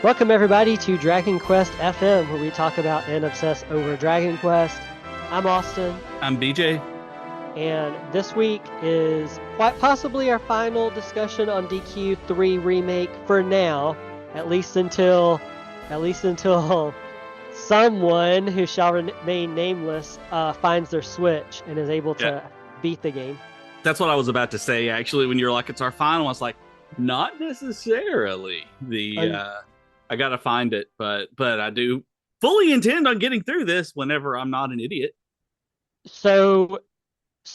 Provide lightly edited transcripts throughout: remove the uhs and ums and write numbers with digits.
Welcome everybody to Dragon Quest FM, where we talk about and obsess over Dragon Quest. I'm Austin, I'm BJ. and this week is quite possibly our final discussion on DQ3 remake for now, at least until someone who shall remain nameless finds their Switch and is able to beat the game. That's what I was about to say. Actually, when you're like, "It's our final," I was like, "Not necessarily." I gotta find it, but I do fully intend on getting through this whenever I'm not an idiot. So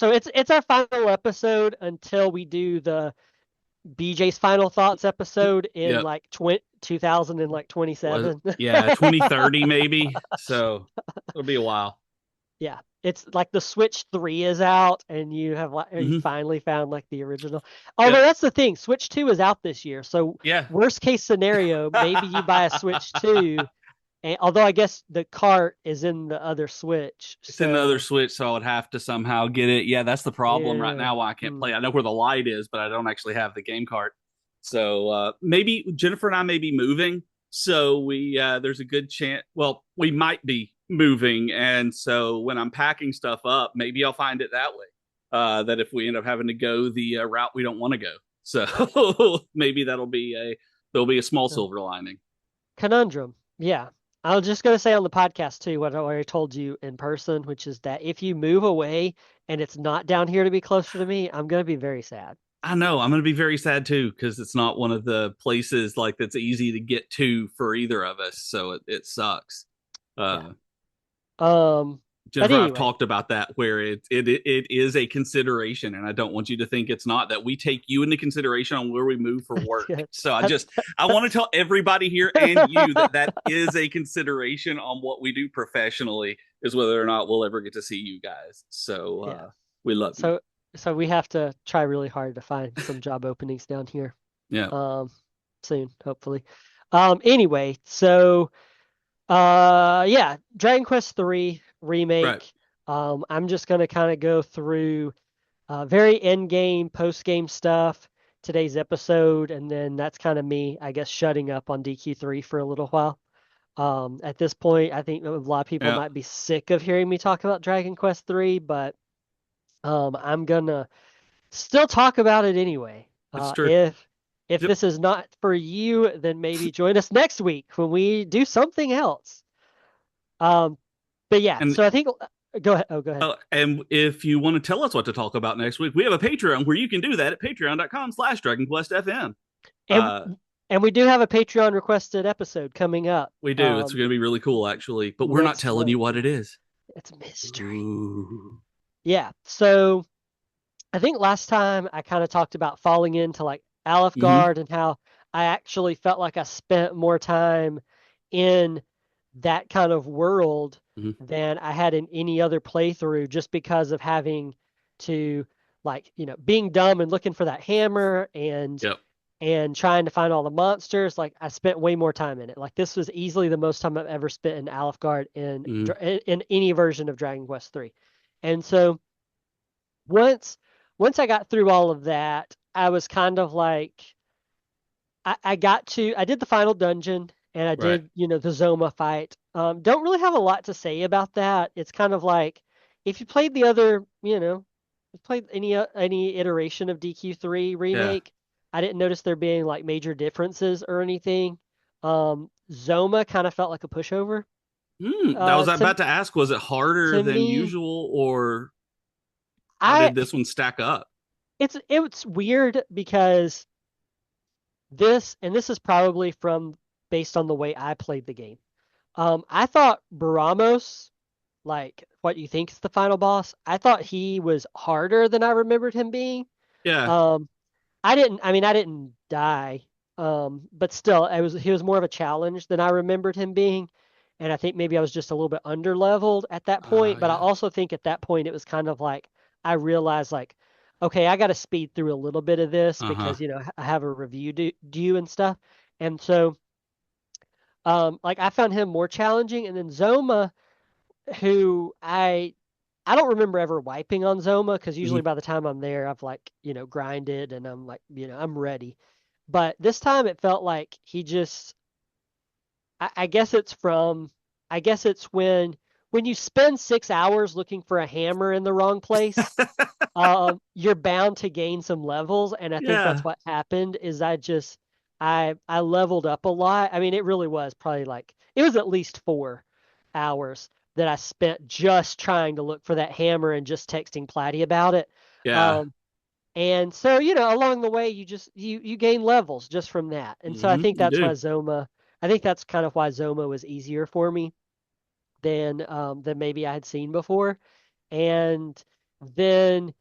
it's our final episode until we do the BJ's final thoughts episode in Yep. like 2027. Yeah, 2030 maybe. So it'll be a while. Yeah, it's like the Switch 3 is out, and you have you Mhm. finally found like the original. Although Yep. that's the thing, Switch 2 is out this year, so Yeah. worst case scenario, maybe you buy a Switch 2. And although I guess the cart is in the other Switch, It's in the other so Switch, so I would have to somehow get it. Yeah, that's the problem right yeah. now why I can't play. I know where the light is, but I don't actually have the game cart. So maybe Jennifer and I may be moving. So we there's a good chance. Well, we might be moving, and so when I'm packing stuff up, maybe I'll find it that way. That if we end up having to go the route we don't want to go, so maybe there'll be a small silver lining. Conundrum. Yeah. I was just going to say on the podcast too, what I already told you in person, which is that if you move away and it's not down here to be closer to me, I'm going to be very sad. I know I'm going to be very sad too because it's not one of the places like that's easy to get to for either of us. So it sucks. Yeah. Uh, But Jennifer, I've anyway, talked about that where it is a consideration, and I don't want you to think it's not that we take you into consideration on where we move for work. So I want to tell everybody here and you that that is a consideration on what we do professionally is whether or not we'll ever get to see you guys. So yeah. we love you. So we have to try really hard to find some job openings down here. Yeah. Soon, hopefully. Anyway, so yeah, Dragon Quest 3 Right. remake. I'm just gonna kind of go through very end game, post game stuff today's episode, and then that's kind of me, I guess, shutting up on DQ3 for a little while. At this point, I think a lot of people Yeah. might be sick of hearing me talk about Dragon Quest 3, but I'm gonna still talk about it anyway. It's true. If Yep. this is not for you, then maybe join us next week when we do something else. Um, but yeah, And so I think go ahead. Oh, go ahead. and if you want to tell us what to talk about next week, we have a Patreon where you can do that at patreon.com/DragonQuestFM. And Uh, and we do have a Patreon requested episode coming up we do. It's going to be really cool, actually, but we're not next telling month. you what it is. It's a mystery. Ooh. Yeah. So I think last time I kind of talked about falling into like Mm-hmm. Alfgard and how I actually felt like I spent more time in that kind of world Mm-hmm. than I had in any other playthrough just because of having to like, being dumb and looking for that hammer Yep. and trying to find all the monsters. Like I spent way more time in it. Like this was easily the most time I've ever spent in Alfgard Mm-hmm. in any version of Dragon Quest 3. And so once once I got through all of that, I was kind of like I did the final dungeon and I Right. did, the Zoma fight. Don't really have a lot to say about that. It's kind of like if you played the other, played any iteration of DQ3 Yeah. remake, I didn't notice there being like major differences or anything. Zoma kind of felt like a pushover That was to about to ask. Was it harder than me. usual, or how I did this one stack up? it's weird because this is probably from based on the way I played the game. I thought Baramos, like what you think is the final boss, I thought he was harder than I remembered him being. Yeah. Um, I didn't die. But still, he was more of a challenge than I remembered him being. And I think maybe I was just a little bit under leveled at that point. But I Yeah. also think at that point it was kind of like I realized like, okay, I got to speed through a little bit of this Uh huh. because I have a review due and stuff. And so like I found him more challenging. And then Zoma, who I don't remember ever wiping on Zoma because Mm-hmm. usually by the time I'm there, I've like, grinded and I'm like, I'm ready. But this time it felt like he just I guess it's from, I guess it's when you spend 6 hours looking for a hammer in the wrong place, you're bound to gain some levels, and I think that's Yeah, what happened. Is I leveled up a lot. I mean, it really was probably like it was at least 4 hours that I spent just trying to look for that hammer and just texting Platy about it. yeah. Um, and so, along the way, you gain levels just from that. And so I think You that's why do. I think that's kind of why Zoma was easier for me than maybe I had seen before. And then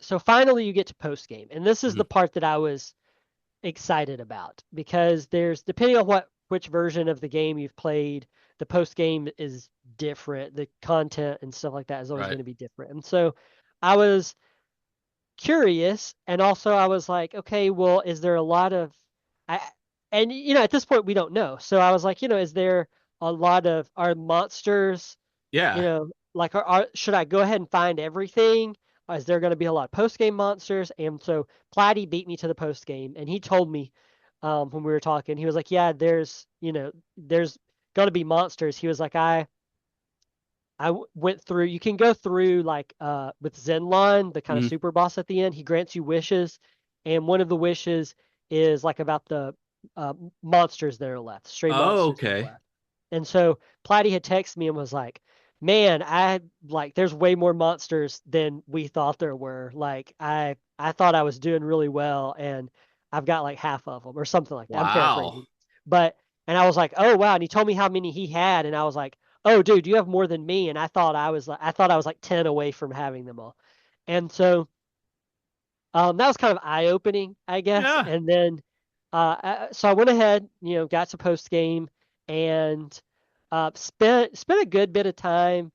so finally you get to post game. And this is Mhm. the part that I was excited about because there's depending on which version of the game you've played, the post game is different. The content and stuff like that is always Right. going to be different. And so I was curious, and also I was like, okay, well, is there a lot of I and at this point we don't know. So I was like, is there a lot of are monsters, Yeah. like should I go ahead and find everything? Or is there going to be a lot of post game monsters? And so Platy beat me to the post game, and he told me when we were talking, he was like, yeah, there's going to be monsters. He was like, went through. You can go through like with Zenlon, the kind of Mhm. super boss at the end. He grants you wishes, and one of the wishes is like about the monsters that are left, stray Oh, monsters that are okay. left. And so Platy had texted me and was like, "Man, there's way more monsters than we thought there were. Like I thought I was doing really well, and I've got like half of them or something like that. I'm Wow. paraphrasing, but." And I was like, "Oh wow!" And he told me how many he had, and I was like, oh dude, you have more than me, and I thought I was like 10 away from having them all. And so that was kind of eye-opening, I guess. Yeah. And then so I went ahead, got to post game and spent a good bit of time,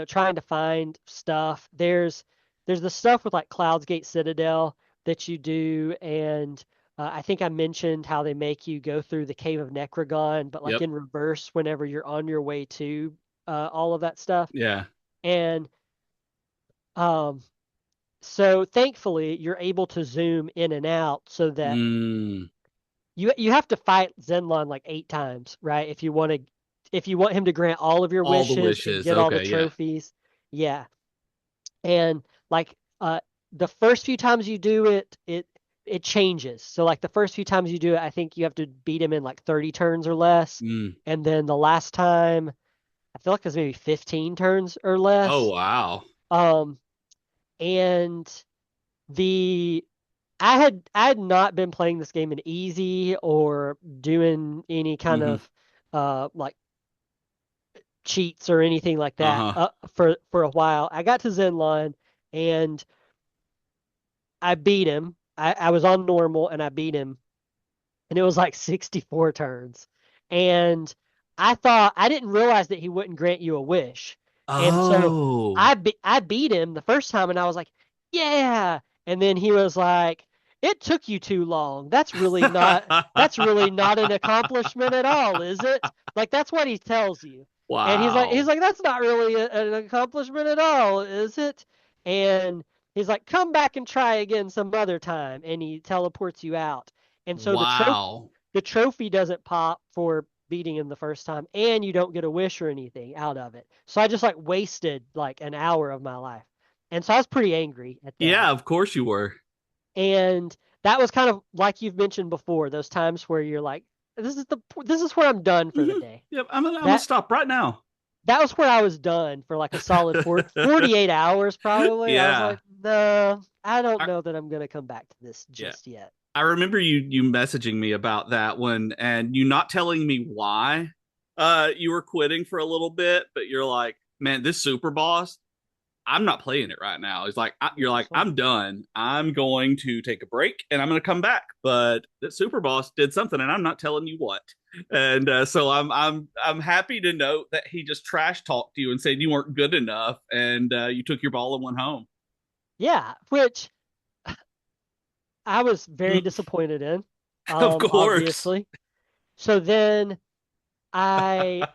trying to find stuff. There's the stuff with like Clouds Gate Citadel that you do, and I think I mentioned how they make you go through the Cave of Necrogon, but like Yep. in reverse whenever you're on your way to all of that stuff. Yeah. And um, so thankfully you're able to zoom in and out so that Mm. you have to fight Zenlon like 8 times, right? If you want him to grant all of your All the wishes and wishes. get all the Okay. Yeah. trophies. Yeah. And like the first few times you do it, it changes. So like the first few times you do it, I think you have to beat him in like 30 turns or less. Mm. And then the last time, I feel like it's maybe 15 turns or Oh, less. wow. Um, and the I had not been playing this game in easy or doing any kind Hmm. of like cheats or anything like that Uh-huh. for a while. I got to Zenlon and I beat him. I was on normal and I beat him, and it was like 64 turns. And I didn't realize that he wouldn't grant you a wish. And so Oh. I beat him the first time and I was like, "Yeah." And then he was like, "It took you too long. That's really not an accomplishment at all, is it?" Like that's what he tells you. And he's Wow. like that's not really an accomplishment at all, is it? And he's like, "Come back and try again some other time." And he teleports you out. And so Wow. the trophy doesn't pop for beating him the first time, and you don't get a wish or anything out of it. So I just like wasted like an hour of my life. And so I was pretty angry at Yeah, that. of course you were. And that was kind of like you've mentioned before, those times where you're like, this is where I'm done for the Hmm. day. Yep. I'm gonna That stop right now. that was where I was done for like a solid 48 hours probably. I was Yeah. like, no, I don't I, know that I'm gonna come back to this yeah. just yet. I remember you messaging me about that one and you not telling me why you were quitting for a little bit, but you're like, man, this super boss, I'm not playing it right now. It's like Yeah, you're like, this one. I'm done. I'm going to take a break and I'm going to come back. But that super boss did something, and I'm not telling you what. And so I'm happy to note that he just trash talked you and said you weren't good enough, and you took your ball and went home. Yeah, which I was very disappointed in, Of course, obviously. So then I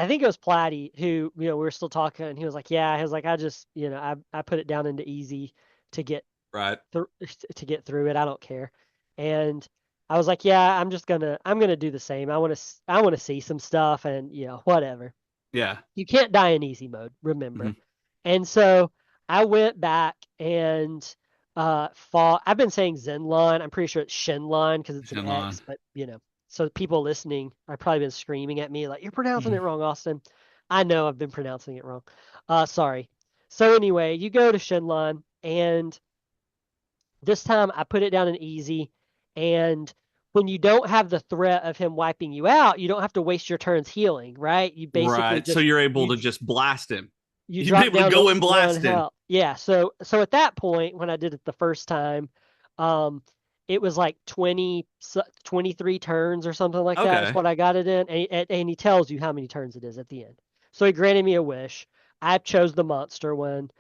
think it was Platty who, we were still talking and he was like, yeah, he was like, I just, I put it down into easy to get right? through to get through it. I don't care. And I was like, yeah, I'm gonna do the same. I want to see some stuff and whatever. Yeah. You can't die in easy mode, remember. Hmm. And so I went back and fought. I've been saying Zenlon. I'm pretty sure it's Shenlon because it's an Shenlong. X, but so people listening I've probably been screaming at me like, you're pronouncing it wrong, Austin. I know I've been pronouncing it wrong. Sorry. So anyway, you go to Shenlon, and this time I put it down in easy, and when you don't have the threat of him wiping you out, you don't have to waste your turns healing, right? You basically Right. So just you're able you to just blast him. you You'd be drop able to down go to and one blast him. health. Yeah, so at that point when I did it the first time, um it was like 23 turns or something like that is Okay. what I got it in, and he tells you how many turns it is at the end. So he granted me a wish. I chose the monster one.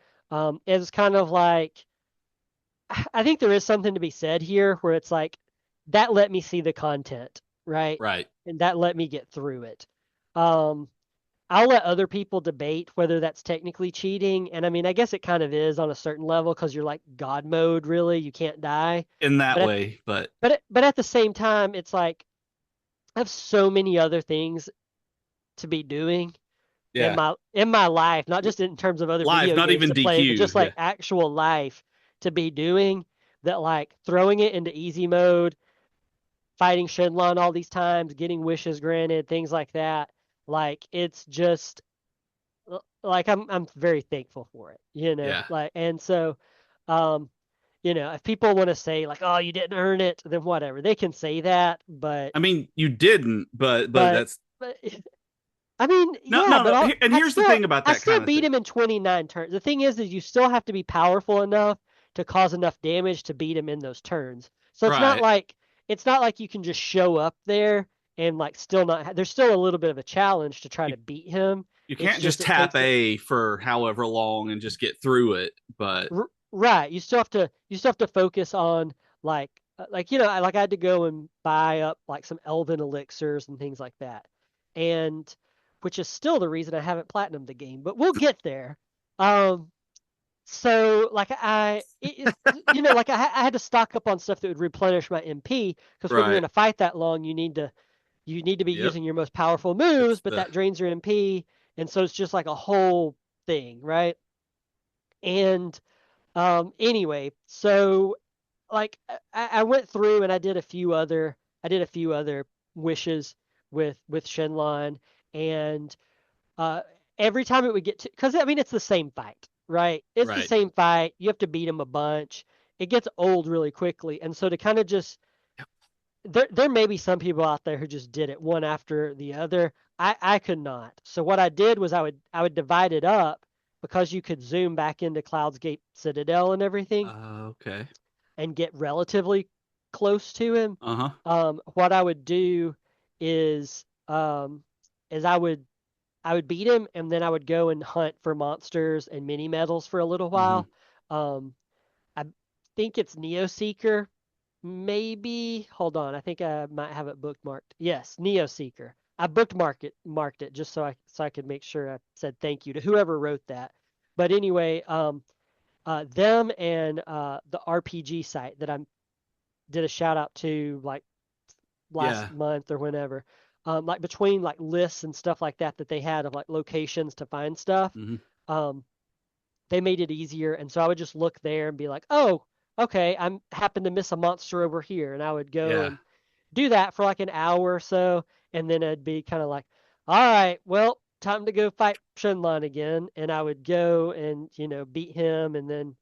It's kind of like, I think there is something to be said here where it's like that let me see the content, right? Right. And that let me get through it. Um, I'll let other people debate whether that's technically cheating, and I mean, I guess it kind of is on a certain level because you're like God mode, really. You can't die, In that but way, but but at the same time, it's like I have so many other things to be doing yeah. in my life, not just in terms of other Live, video not games even to play, but DQ. just Yeah. like actual life to be doing, that like throwing it into easy mode, fighting Shenlong all these times, getting wishes granted, things like that. Like it's just like I'm very thankful for it, Yeah. Like, and so um if people want to say like, oh, you didn't earn it, then whatever. They can say that, I mean, you didn't, but but that's but I mean, no, yeah, no, but no. And here's the thing about I that still kind of beat thing. him in 29 turns. The thing is you still have to be powerful enough to cause enough damage to beat him in those turns. So Right. it's not like you can just show up there and like still not. There's still a little bit of a challenge to try You to beat him. you It's can't just just it tap takes it. A for however long and just get through it. But Right. You still have to focus on like like I had to go and buy up like some elven elixirs and things like that. And which is still the reason I haven't platinumed the game, but we'll get there. Um so like like I had to stock up on stuff that would replenish my MP, because when you're in right. a fight that long, you need to be Yep. using your most powerful It's moves, but the that drains your MP, and so it's just like a whole thing, right? And anyway, so like I went through and I did a few other wishes with Shenlong, and uh every time it would get to, because I mean it's the same fight, right? It's the right. same fight. You have to beat him a bunch. It gets old really quickly, and so to kind of just there may be some people out there who just did it one after the other. I could not. So what I did was I would divide it up, because you could zoom back into Cloud's Gate Citadel and everything Okay. and get relatively close to him. Uh huh. What I would do is is I would beat him, and then I would go and hunt for monsters and mini medals for a little Hmm. while. Um, I think it's Neo Seeker. Maybe hold on. I think I might have it bookmarked. Yes, Neo Seeker. I marked it just so I could make sure I said thank you to whoever wrote that. But anyway, them and the RPG site that I did a shout out to like last Yeah. month or whenever, like between like lists and stuff like that they had of like locations to find stuff, Hmm. um, they made it easier, and so I would just look there and be like, oh, okay, I'm happen to miss a monster over here, and I would go Yeah. and do that for like an hour or so, and then it'd be kind of like, all right, well, time to go fight Shenlong again, and I would go and beat him, and then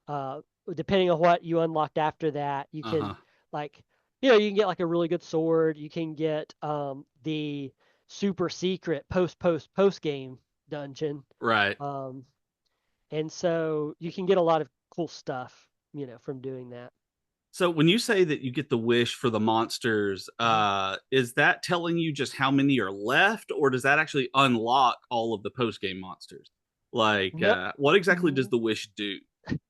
uh, depending on what you unlocked after that, you Uh huh. can like you can get like a really good sword. You can get the super secret post game dungeon, Right. um, and so you can get a lot of cool stuff from doing that. So when you say that you get the wish for the monsters, Mhm. is that telling you just how many are left, or does that actually unlock all of the post game monsters? Like, No, what exactly does mm, the wish do?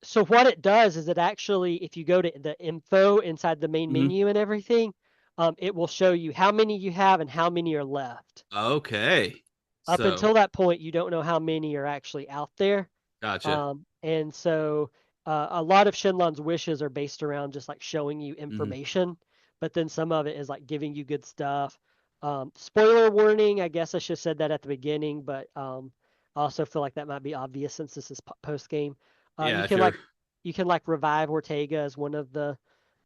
so what it does is it actually, if you go to the info inside the main Hmm. menu and everything, it will show you how many you have and how many are left. Okay. Up So, until that point, you don't know how many are actually out there. gotcha. And so a lot of Shenlong's wishes are based around just like showing you Hmm. information. but then some of it is like giving you good stuff. Spoiler warning, I guess I should have said that at the beginning, but I also feel like that might be obvious since this is post game. Uh, Yeah, you if can you're like you can like revive Ortega as one of the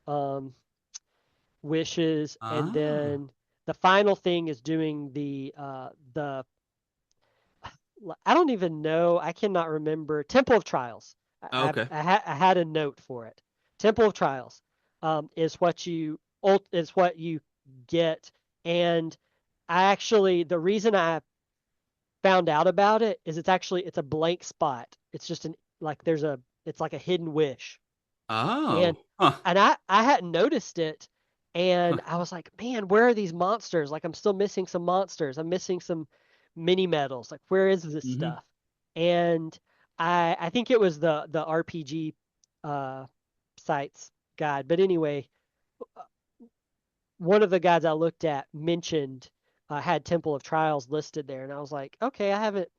um, wishes, and ah then the final thing is doing the I don't even know. I cannot remember. Temple of Trials. okay. I had a note for it. Temple of Trials is what is what you get, and I actually the reason I found out about it is it's a blank spot. It's just an like there's a it's like a hidden wish, and Oh, huh. I hadn't noticed it, Huh. and I was like, man, where are these monsters? Like I'm still missing some monsters. I'm missing some mini medals. Like where is this Hmm. stuff? And I think it was the RPG uh sites guide. But anyway, one of the guides I looked at mentioned had Temple of Trials listed there, and I was like, okay, I haven't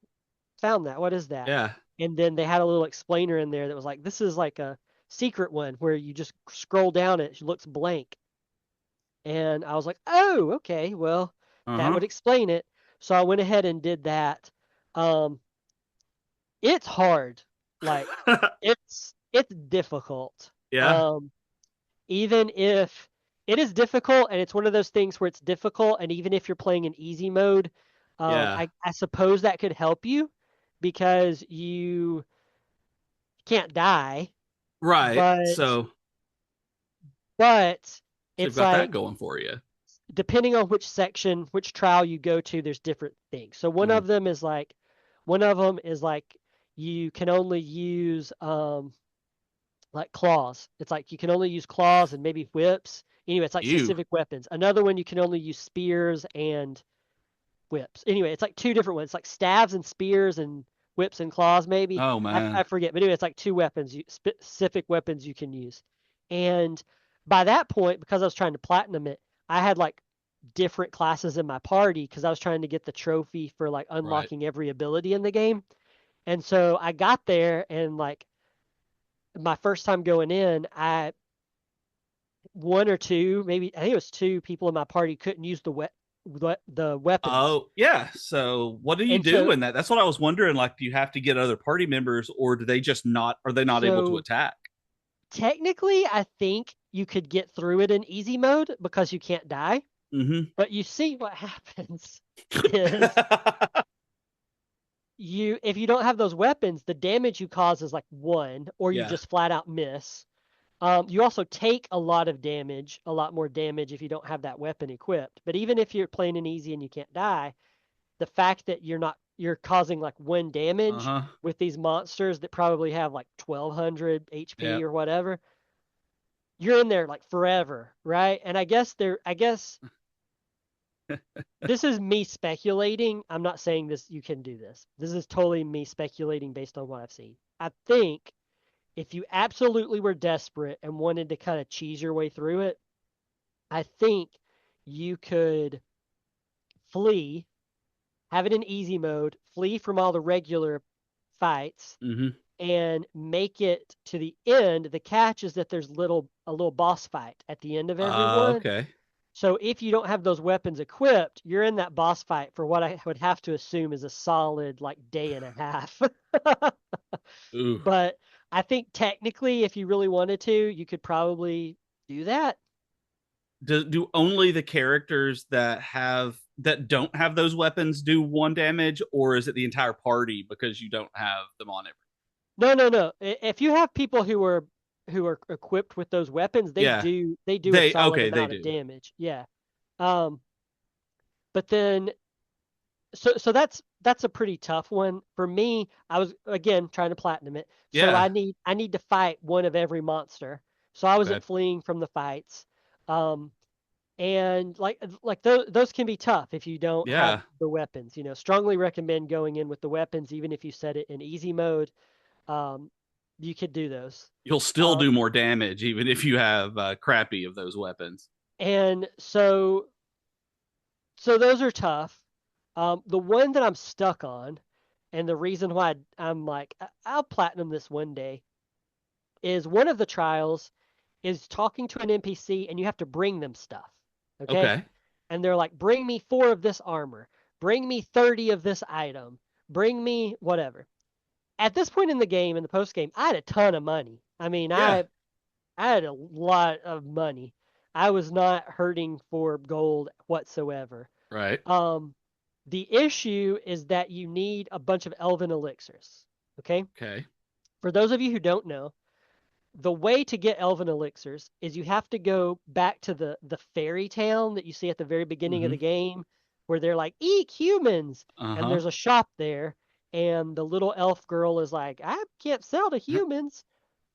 found that. What is that? Yeah. And then they had a little explainer in there that was like, this is like a secret one where you just scroll down it looks blank. And I was like, oh, okay, well, that Uh-huh. would explain it. So I went ahead and did that. Um, it's hard. Like it's difficult. Yeah. Um, even if it is difficult and it's one of those things where it's difficult and even if you're playing in easy mode, Yeah. I suppose that could help you because you can't die, Right. but but So you've it's got that like going for you. depending on which section, which trial you go to, there's different things. So Hmm. one of them is like you can only use like claws. It's like you can only use claws and maybe whips. Anyway, it's like You. specific weapons. Another one you can only use spears and whips. Anyway, it's like two different ones. It's like staves and spears and whips and claws maybe. Oh I man. forget, but anyway, it's like two weapons, specific weapons you can use. And by that point, because I was trying to platinum it, I had like different classes in my party because I was trying to get the trophy for like Right. unlocking every ability in the game. And so I got there and like my first time going in, I one or two, maybe I think it was two people in my party couldn't use the weapons. Oh, yeah. So what do you And do so in that? That's what I was wondering. Like, do you have to get other party members or do they just not, are they not able to so attack? technically I think you could get through it in easy mode because you can't die. Hmm. But you see what happens is you if you don't have those weapons, the damage you cause is like one, or you Yeah. just flat out miss. You also take a lot of damage, a lot more damage if you don't have that weapon equipped. But even if you're playing in easy and you can't die, the fact that you're causing like one damage Uh-huh. with these monsters that probably have like 1200 Yeah. HP or whatever, you're in there like forever, right? And I guess this is me speculating. I'm not saying this you can do this. This is totally me speculating based on what I've seen. I think if you absolutely were desperate and wanted to kind of cheese your way through it, I think you could flee, have it in easy mode, flee from all the regular fights, Hmm. and make it to the end. The catch is that there's a little boss fight at the end of every one. Okay. So if you don't have those weapons equipped, you're in that boss fight for what I would have to assume is a solid like day and a half. Ooh. But I think technically, if you really wanted to, you could probably do that. Do only the characters that don't have those weapons do one damage, or is it the entire party because you don't have them on every? No, no, no. If you have people who are equipped with those weapons, Yeah. they do a They solid okay, they amount of do. damage. Yeah. Um, but then so that's a pretty tough one for me. I was again trying to platinum it, so Yeah. I need to fight one of every monster. So I Okay. wasn't fleeing from the fights, um, and those can be tough if you don't have Yeah. the weapons. You know, strongly recommend going in with the weapons, even if you set it in easy mode. Um, you could do those. You'll still Um, do more damage even if you have crappy of those weapons. and so those are tough. The one that I'm stuck on, and the reason why I'm like, I'll platinum this one day, is one of the trials. is talking to an NPC and you have to bring them stuff. Okay? Okay. And they're like, bring me 4 of this armor, bring me 30 of this item, bring me whatever. At this point in the game, in the post game, I had a ton of money. I mean, Yeah. I had a lot of money. I was not hurting for gold whatsoever. Right. Um, the issue is that you need a bunch of elven elixirs. Okay? Okay. For those of you who don't know, the way to get elven elixirs is you have to go back to the fairy town that you see at the very beginning of Mm-hmm. the game where they're like, eek humans, and Uh-huh. there's a shop there, and the little elf girl is like, I can't sell to humans.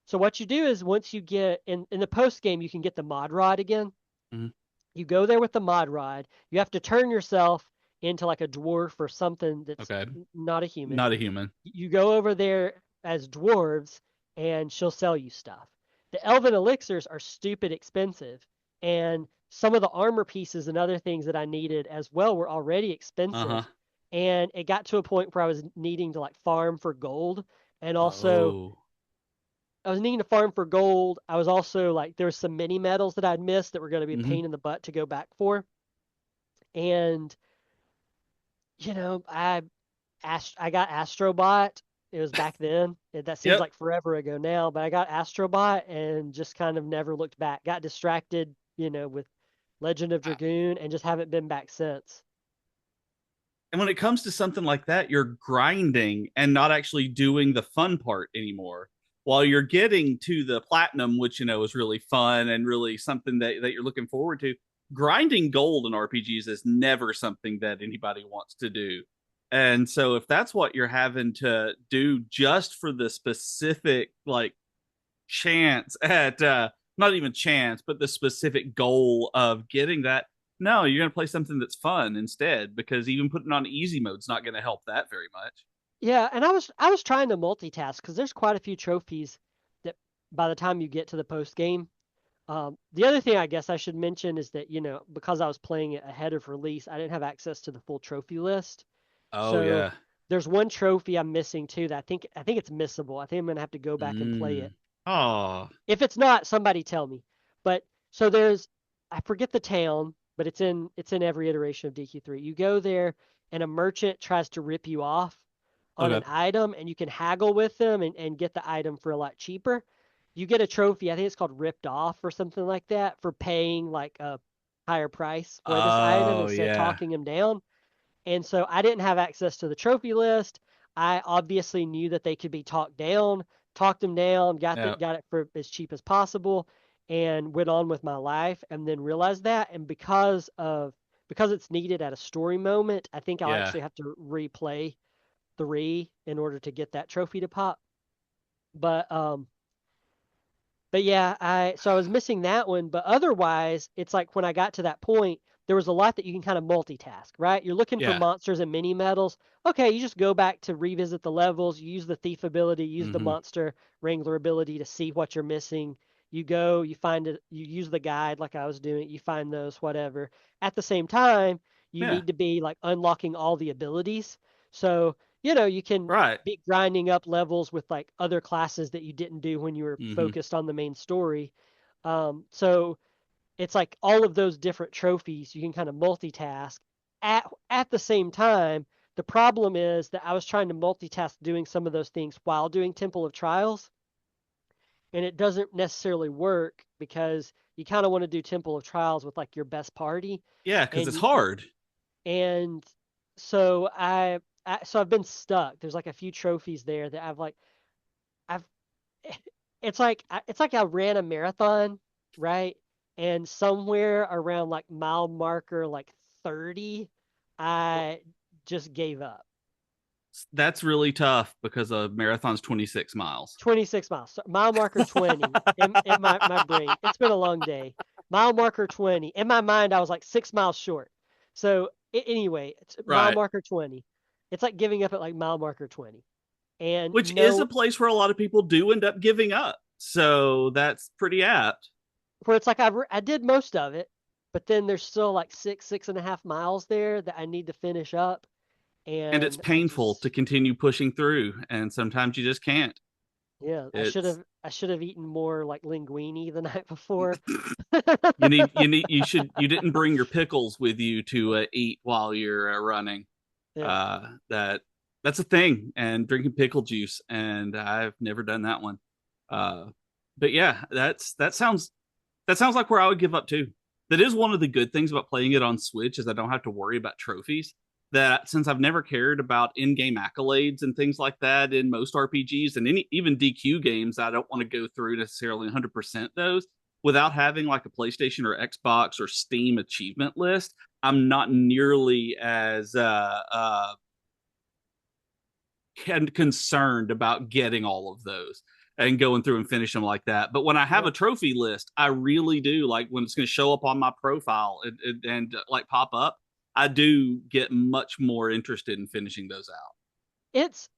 So what you do is once you get in the post game, you can get the mod rod again. Mm-hmm. You go there with the mod rod. You have to turn yourself into like a dwarf or something that's Okay. not a human. Not a human. You go over there as dwarves and she'll sell you stuff. The elven elixirs are stupid expensive, and some of the armor pieces and other things that I needed as well were already Uh-huh. expensive. And it got to a point where I was needing to like farm for gold, and also Oh. I was needing to farm for gold. I was also like there was some mini metals that I'd missed that were going to be a Mm-hmm. pain in the butt to go back for. And I got Astrobot. It was back then. That seems Yep. like forever ago now, but I got Astrobot and just kind of never looked back. Got distracted, with Legend of Dragoon and just haven't been back since. And when it comes to something like that, you're grinding and not actually doing the fun part anymore. While you're getting to the platinum, which is really fun and really something that you're looking forward to, grinding gold in RPGs is never something that anybody wants to do. And so if that's what you're having to do just for the specific like chance at not even chance, but the specific goal of getting that. No, you're going to play something that's fun instead because even putting on easy mode's not going to help that very much. Yeah, and I was trying to multitask because there's quite a few trophies that by the time you get to the post game. The other thing I guess I should mention is that because I was playing it ahead of release, I didn't have access to the full trophy list. Oh So yeah. there's one trophy I'm missing too that I think it's missable. I think I'm gonna have to go back and play it. Mm. Oh. If it's not, somebody tell me. But so there's I forget the town, but it's in every iteration of DQ3. You go there and a merchant tries to rip you off on an Okay. item and you can haggle with them and get the item for a lot cheaper. You get a trophy, I think it's called ripped off or something like that, for paying like a higher price for this item Oh instead of yeah. talking them down. And so I didn't have access to the trophy list. I obviously knew that they could be talked down, talked them down, Yeah. got it for as cheap as possible, and went on with my life. And then realized that, and because it's needed at a story moment, I think I'll Yeah. actually have to replay 3 in order to get that trophy to pop. But yeah, I was missing that one, but otherwise, it's like when I got to that point, there was a lot that you can kind of multitask, right? You're looking for Yeah. monsters and mini metals. Okay, you just go back to revisit the levels, you use the thief ability, use the Mm-hmm. monster wrangler ability to see what you're missing. You go, you find it, you use the guide like I was doing, you find those, whatever. At the same time, you Yeah. need to be like unlocking all the abilities. So, you can Right. be grinding up levels with like other classes that you didn't do when you were Mm-hmm. focused on the main story. So it's like all of those different trophies you can kind of multitask at the same time. The problem is that I was trying to multitask doing some of those things while doing Temple of Trials, and it doesn't necessarily work because you kind of want to do Temple of Trials with like your best party, Yeah, because and it's you hard. and so I've been stuck. There's like a few trophies there that I've it's like I ran a marathon, right? And somewhere around like mile marker like 30, I just gave up. That's really tough because a marathon's 26 miles. 26 miles. So mile marker 20 in my brain. It's been a long day. Mile marker 20. In my mind, I was like 6 miles short. So anyway, it's mile Right. marker 20. It's like giving up at like mile marker 20. And Which is a no, place where a lot of people do end up giving up. So that's pretty apt. where it's like I did most of it, but then there's still like 6.5 miles there that I need to finish up, And it's and I painful just to continue pushing through. And sometimes you just can't. Yeah, It's I should have eaten more like linguine the night before. you didn't bring your pickles with you to eat while you're running. Yeah. That that's a thing, and drinking pickle juice, and I've never done that one. Uh, but yeah, that sounds like where I would give up too. That is one of the good things about playing it on Switch is I don't have to worry about trophies. That since I've never cared about in-game accolades and things like that in most RPGs and even DQ games, I don't want to go through necessarily 100% those without having like a PlayStation or Xbox or Steam achievement list. I'm not nearly as concerned about getting all of those and going through and finish them like that. But when I have Yeah. a trophy list, I really do like when it's going to show up on my profile like pop up. I do get much more interested in finishing those out. It's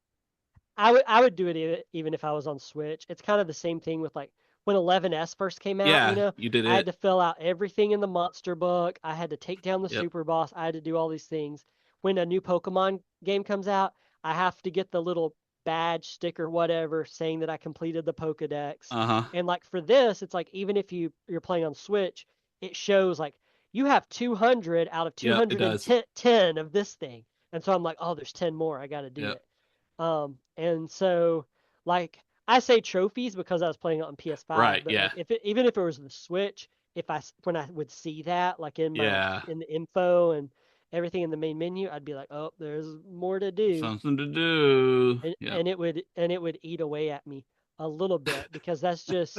I would do it even if I was on Switch. It's kind of the same thing with like when 11S first came out, Yeah, you did I had it. to fill out everything in the monster book. I had to take down the Yep. Superboss. I had to do all these things. When a new Pokemon game comes out, I have to get the little badge sticker whatever saying that I completed the Pokédex. Uh huh. And like for this, it's like even if you're playing on Switch, it shows like you have 200 out of Yep. It does. 210 of this thing. And so I'm like, "Oh, there's 10 more. I got to do Yep. it." And so like I say trophies because I was playing it on PS5, Right. but like Yeah. even if it was the Switch, if when I would see that like Yeah. in the info and everything in the main menu, I'd be like, "Oh, there's more to do." Something to do. And Yep. it would eat away at me a little bit because that's just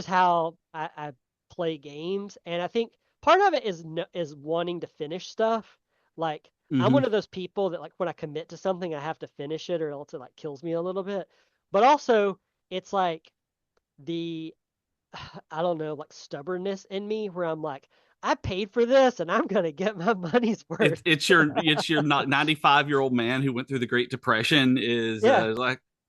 how I play games. And I think part of it is is wanting to finish stuff. Like I'm Mm-hmm. one of those people that like when I commit to something, I have to finish it or else it like kills me a little bit. But also it's like the I don't know, like stubbornness in me where I'm like, I paid for this and I'm gonna get my money's worth. It's your not 95-year-old man who went through the Great Depression is Yeah.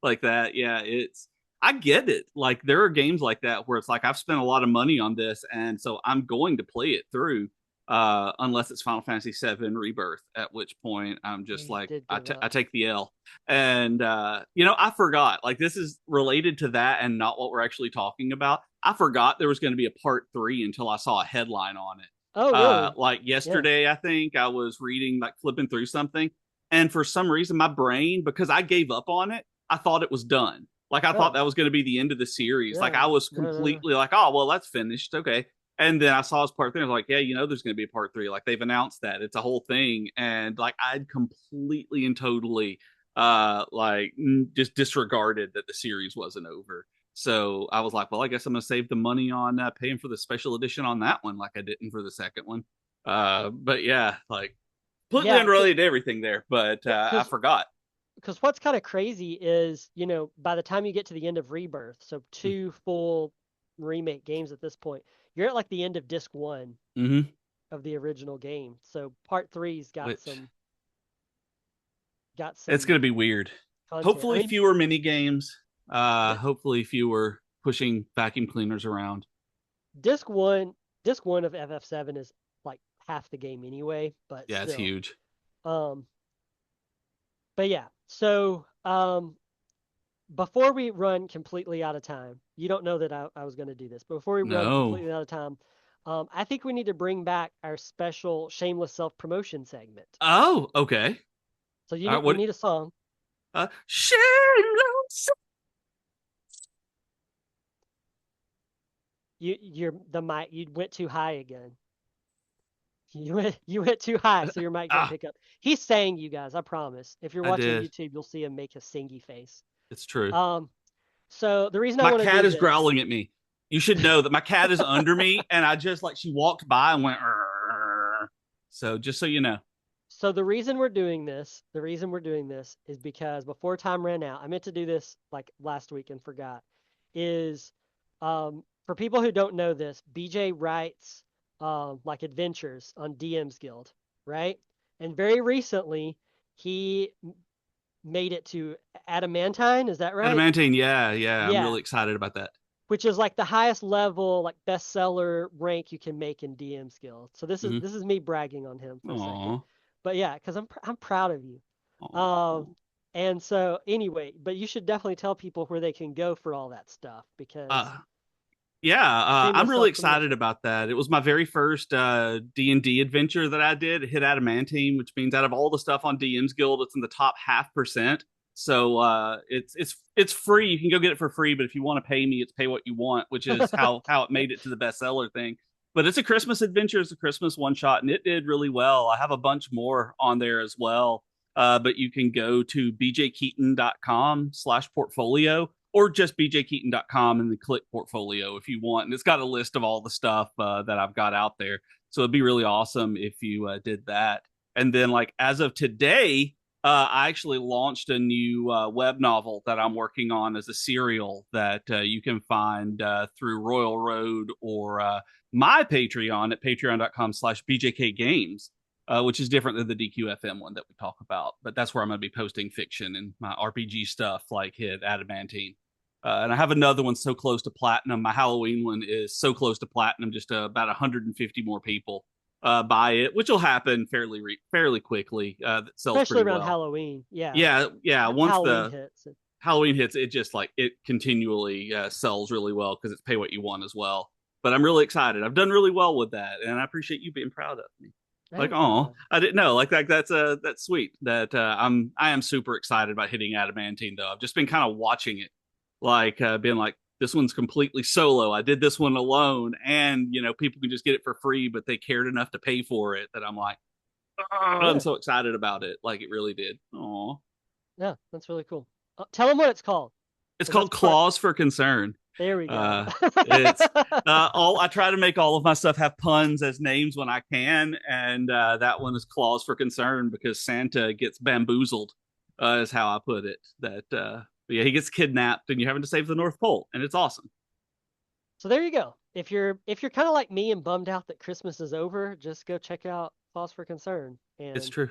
like that. Yeah, it's I get it. Like there are games like that where it's like I've spent a lot of money on this, and so I'm going to play it through. Unless it's Final Fantasy VII Rebirth, at which point I'm Yeah, just you like did give I up. take the L. And I forgot. Like this is related to that and not what we're actually talking about. I forgot there was going to be a part 3 until I saw a headline on it Oh, really? like Yeah. yesterday. I think I was reading, like flipping through something, and for some reason my brain, because I gave up on it, I thought it was done. Like I thought Oh, that was going to be the end of the series. Like I no. was No, no, no. completely like, oh well, that's finished, okay. And then I saw his part 3. I was like, yeah, there's going to be a part 3. Like they've announced that it's a whole thing, and like I'd completely and totally just disregarded that the series wasn't over. So I was like, well, I guess I'm gonna save the money on paying for the special edition on that one, like I didn't for the second one. But yeah, like completely Yeah, unrelated to everything there, but I because forgot. what's kind of crazy is, by the time you get to the end of Rebirth, so two full remake games at this point, you're at like the end of disc one Mm-hmm. of the original game. So part three's Which got it's gonna some be weird. content. I Hopefully mean, fewer mini games. th Hopefully fewer pushing vacuum cleaners around. disc one disc one of FF7 is like half the game anyway, but Yeah, it's still. huge. Um, but yeah, so before we run completely out of time, you don't know that I was going to do this, but before we run No. completely out of time, I think we need to bring back our special shameless self promotion segment. Oh, okay. So All right. you What? need a song. Shameless. You're the mic. You went too high again. You went too high, so your mic didn't Ah, pick up. He's saying, you guys, I promise. If you're I watching did. YouTube, you'll see him make a singy face. It's true. Um, so the reason I My want to cat do is this, growling at me. You should know that my cat is under me, and I just like she walked by and went. "Arr." So just so you know. so the reason we're doing this is because before time ran out, I meant to do this like last week and forgot. Is for people who don't know this, BJ writes like adventures on DM's Guild, right? And very recently he made it to Adamantine, is that right? Adamantine, yeah, yeah. I'm Yeah, really excited about that. which is like the highest level like bestseller rank you can make in DM's Guild. So Mm-hmm. this is me bragging on him for a second. Aw, But yeah, because I'm proud of you. aw. Um, And so anyway, but you should definitely tell people where they can go for all that stuff because Uh, yeah, I'm shameless really self excited promotion. about that. It was my very first D&D adventure that I did. It hit adamantine, which means out of all the stuff on DM's Guild, it's in the top 0.5%. So it's free. You can go get it for free, but if you want to pay me, it's pay what you want, which is how it made it to the bestseller thing. But it's a Christmas adventure. It's a Christmas one shot, and it did really well. I have a bunch more on there as well. But you can go to bjkeaton.com/portfolio or just bjkeaton.com and then click portfolio if you want. And it's got a list of all the stuff that I've got out there. So it'd be really awesome if you did that. And then, like, as of today, I actually launched a new web novel that I'm working on as a serial that you can find through Royal Road or my Patreon at patreon.com/bjkgames. Which is different than the DQFM one that we talk about, but that's where I'm going to be posting fiction and my RPG stuff like hit Adamantine. And I have another one so close to platinum. My Halloween one is so close to platinum, just about 150 more people buy it, which will happen fairly quickly. That sells Especially pretty around well. Halloween. Yeah. Yeah. Once Halloween the hits. Halloween hits, it just like it continually sells really well because it's pay what you want as well. But I'm really excited. I've done really well with that, and I appreciate you being proud of me. Like, Hey, oh, I didn't know. Like that's sweet. That I am super excited about hitting adamantine though. I've just been kind of watching it, like being like, this one's completely solo. I did this one alone, and people can just get it for free, but they cared enough to pay for it that I'm like, oh, I'm yeah. so excited about it. Like it really did. Oh, Yeah, that's really cool. Tell them what it's called, it's because that's called part. Clause for Concern. There we go. Uh, it's all I try to make all of my stuff have puns as names when I can, and that one is Clause for Concern because Santa gets bamboozled, is how I put it. That yeah, he gets kidnapped, and you're having to save the North Pole, and it's awesome. So there you go. If you're kind of like me and bummed out that Christmas is over, just go check out Cause for Concern, It's and true.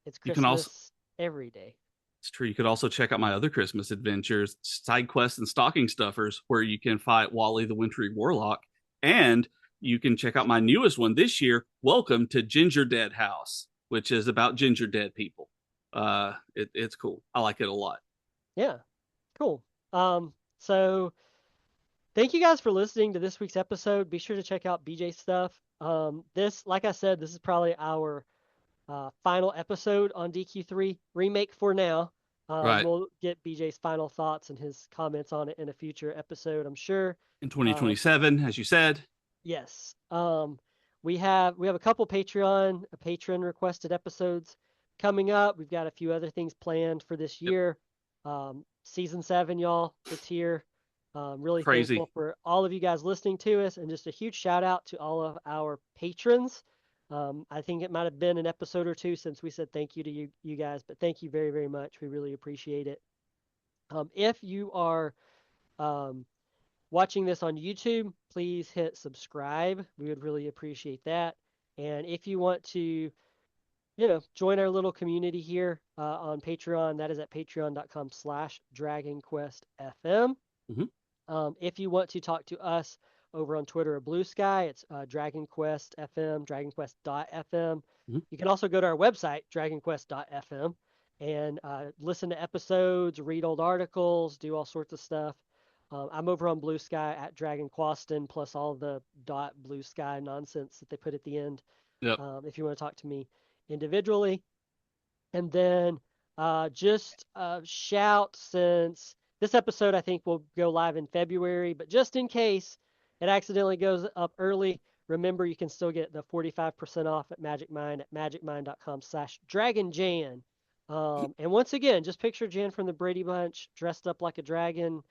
it's You can also Christmas every day. It's true. You could also check out my other Christmas adventures, side quests and stocking stuffers, where you can fight Wally the Wintry Warlock, and you can check out my newest one this year, Welcome to Ginger Dead House, which is about ginger dead people. It's cool. I like it a lot. Yeah, cool. So thank you guys for listening to this week's episode. Be sure to check out BJ's stuff. This, like I said, this is probably our final episode on DQ3 remake for now. Right. We'll get BJ's final thoughts and his comments on it in a future episode, I'm sure. In Uh, 2027, as you said. yes. We have a couple patron requested episodes coming up. We've got a few other things planned for this Yep. year. Season 7, y'all, it's here. Really thankful Crazy. for all of you guys listening to us, and just a huge shout out to all of our patrons. I think it might have been an episode or two since we said thank you to you guys, but thank you very, very much. We really appreciate it. If you are um, watching this on YouTube, please hit subscribe. We would really appreciate that. And if you want to, join our little community here on Patreon, that is at patreon.com/DragonQuestFM. Hmm. If you want to talk to us over on Twitter or Blue Sky, it's Dragon Quest FM, dragonquest.fm. Hmm. You can also go to our website, dragonquest.fm, and listen to episodes, read old articles, do all sorts of stuff. I'm over on Blue Sky at Dragon Quaston, plus all the .blue sky nonsense that they put at the end. Yep. If you want to talk to me individually. And then just shout, since this episode I think will go live in February, but just in case it accidentally goes up early, remember you can still get the 45% off at Magic Mind at magicmind.com/dragonjan. And once again, just picture Jan from the Brady Bunch dressed up like a dragon.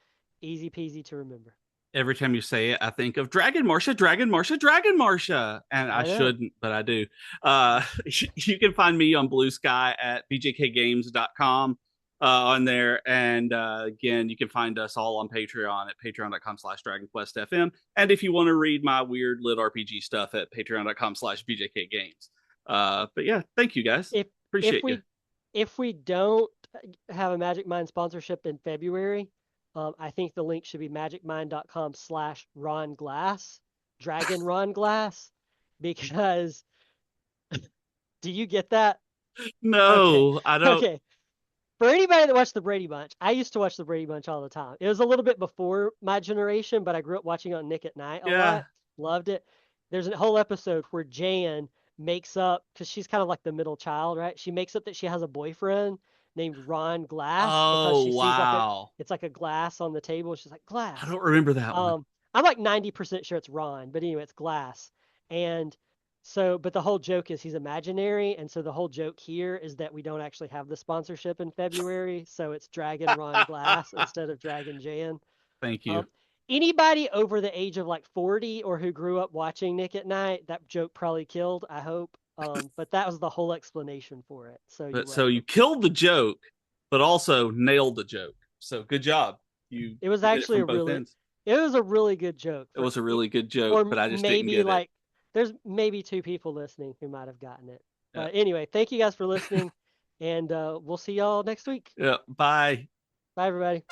Easy peasy to remember. Every time you say it, I think of Dragon Marsha, Dragon Marsha, Dragon Marsha. And I I know. shouldn't, but I do. You can find me on Blue Sky at bjkgames.com on there. And again, you can find us all on Patreon at patreon.com/DragonQuestFM. And if you want to read my weird lit RPG stuff at patreon.com/bjkgames. But yeah, thank you guys. If if Appreciate you. we if we don't have a Magic Mind sponsorship in February, I think the link should be magicmind.com/Ron Glass, Dragon Ron Glass, because do you get that? Okay. No, I don't. Okay. For anybody that watched the Brady Bunch, I used to watch the Brady Bunch all the time. It was a little bit before my generation, but I grew up watching it on Nick at Night a Yeah. lot. Loved it. There's a whole episode where Jan makes up, because she's kind of like the middle child, right? She makes up that she has a boyfriend named Ron Glass because Oh she sees like wow. it's like a glass on the table. She's like, I glass. don't remember that one. I'm like 90% sure it's Ron, but anyway, it's glass. And so, but the whole joke is he's imaginary, and so the whole joke here is that we don't actually have the sponsorship in February, so it's Dragon Ron Glass instead of Dragon Jan. Thank you. Um, Anybody over the age of like 40 or who grew up watching Nick at Night, that joke probably killed, I hope. But that was the whole explanation for it. So you're But so you welcome. killed the joke, but also nailed the joke. So good job. It was You hit it actually from a both really, ends. it was a really good joke It for was a it, really good joke, but or I just didn't maybe get it. like there's maybe two people listening who might have gotten it. Yeah. But anyway, thank you guys for listening, and we'll see y'all next week. Yeah. Bye. Bye, everybody.